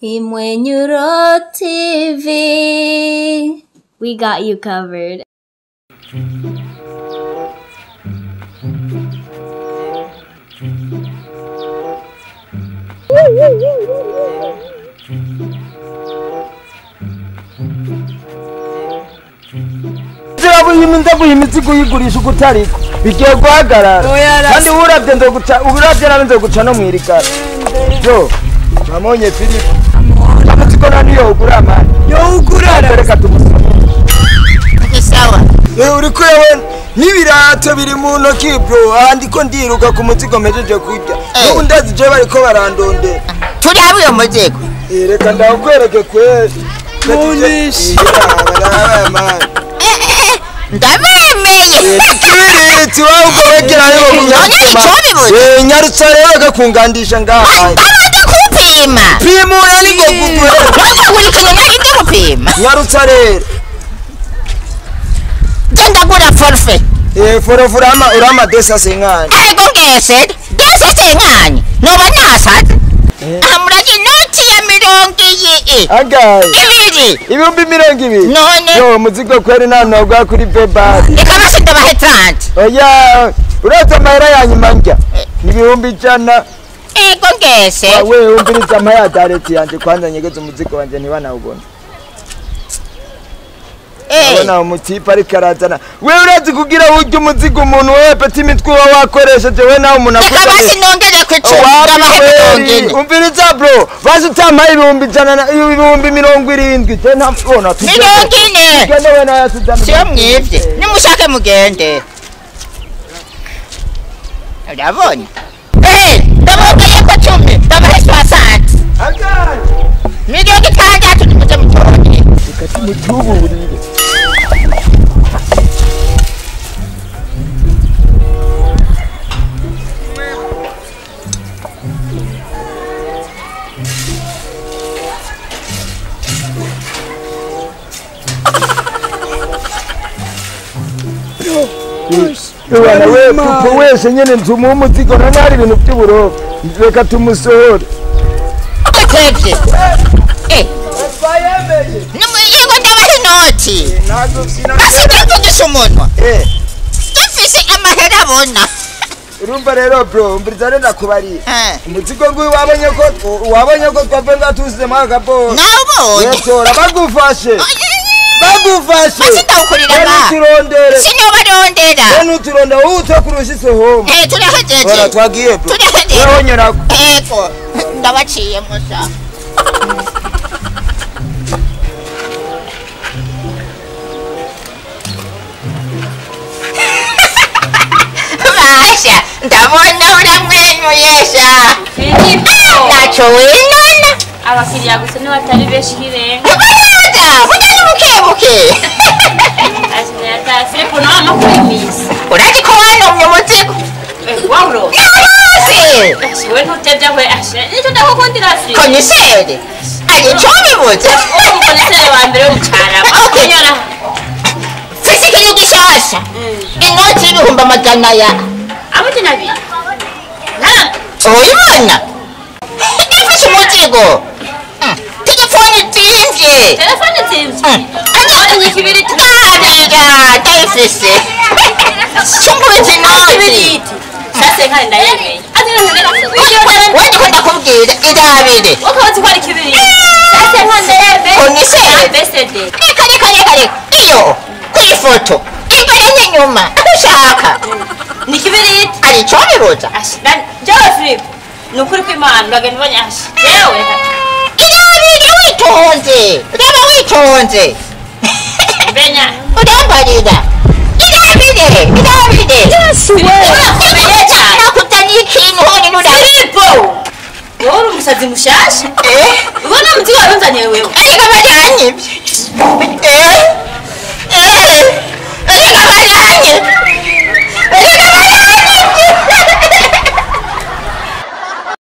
Imwenyuro TV. We got you covered. Imizigo yigurisha ukutariko bigiye guhagarara kandi uravye narinze guca no mwirigara yo bamonye Philip amatsiko naniyo ugura amani yo ugurara reka tumusome sawa uri kuyabona n'ibirato biri mu ntoki bro andiko ndiruka ku muzigo mejeje kurya n'ubu ndazi je bariko barandondera turi abo yo muzigo reka ndakwereke kwezi Munishi ndabemeye kiriti wawe ugobekera yo nyarutsa rero gakungandisha ngaha kupima pimo yani ngo gugwe urikanye nahite kupima nyarutsa rero genda gura forfait forofura urama desa senkani ariko ngese desa senkani noba nasatse amuraje noti ya 20 agaye ibihumbi 20 none yo muzigo kweri nanogwa kuri bebari reka basi ndabahe 30 oya uretse amahera yanyuma njya ibihumbi 100 ego ngese wewe umbiriza amahera direct yanje kwanza nyegeze umuzigo wanje ntibanawubona abona umutipa ariko arazana wewe urazi kugira urya umuzigo umuntu wewe peti imitwe wakoresheje we nawe umuntu akuza basi nongere kwicunga amahera umbiriza bro basi utama ibihumbi 70 je ntabona 40 gende we nawe asizana siyo mwivye nimushake mugende urabona ndabogeye ko 10 ndabahe 60 agaye miliyoni 6 nimuje mutoni ikati mujubu burire Ewana we pupo wese nyene ntumu umuzigo nanari ibintu by'uburofa reka tumusohore atevye nimuyego ndabahe noti basi ndavugisha umunwa dufise amahera abona urumva rero bro mbiriza rero nakubari umuzigo ngwi wabonye ko twavenga tuzemo agabo nawubonye yetora bagufashe basi ndawukurira ba sinyo barondera nuturonda utakurushise home turahejeje twagiye bro turahejeje nyerako ego ndabaciye musa basha ndabona uramwenyuyesha naco winona Abakiriya gusa ni batari benshi kirenga. Mujya mukebuke. Asine atafire kuno amakwimisa. Uraje ko wanomye umuzigo. Wabro. Nasi. Wewe ntutebya kwe ashe. Nicyo ndakukundira afire. Komiseri. Ari chomi bote. Komiseri wa mbere ucara. Akunyana. Fisi kintu gishasha. Inoti ibihumbi amajana ya. Amajana bi. Oyibona. Ndafashe umuzigo. Telefone timvye. Telefone timvye. Ani kibiri tugabira tayifise. Chungubiti noti. Sase kandi ndayemeye. Wende ko ndakubwira idabire. Ukabazi ko ari kibiri. Sase kandi ndayemeye. Komiseri. Besede. Kare. Iyo. Kuri foto. Imbere n'inyuma. Ushaka. Ni kibiri. Ari chomiroza. Ashira. Jawe Philip. Nukuri kw'Imana bageni banyashe. Yewe. Udaba witonze. Benya. Udambarira. Idabire. Yesu we. Nakutani ikintu honi Philipo. Wowe umusazi mushasha. Ubona mutiwa runzanye wewe. Ariko bajanye.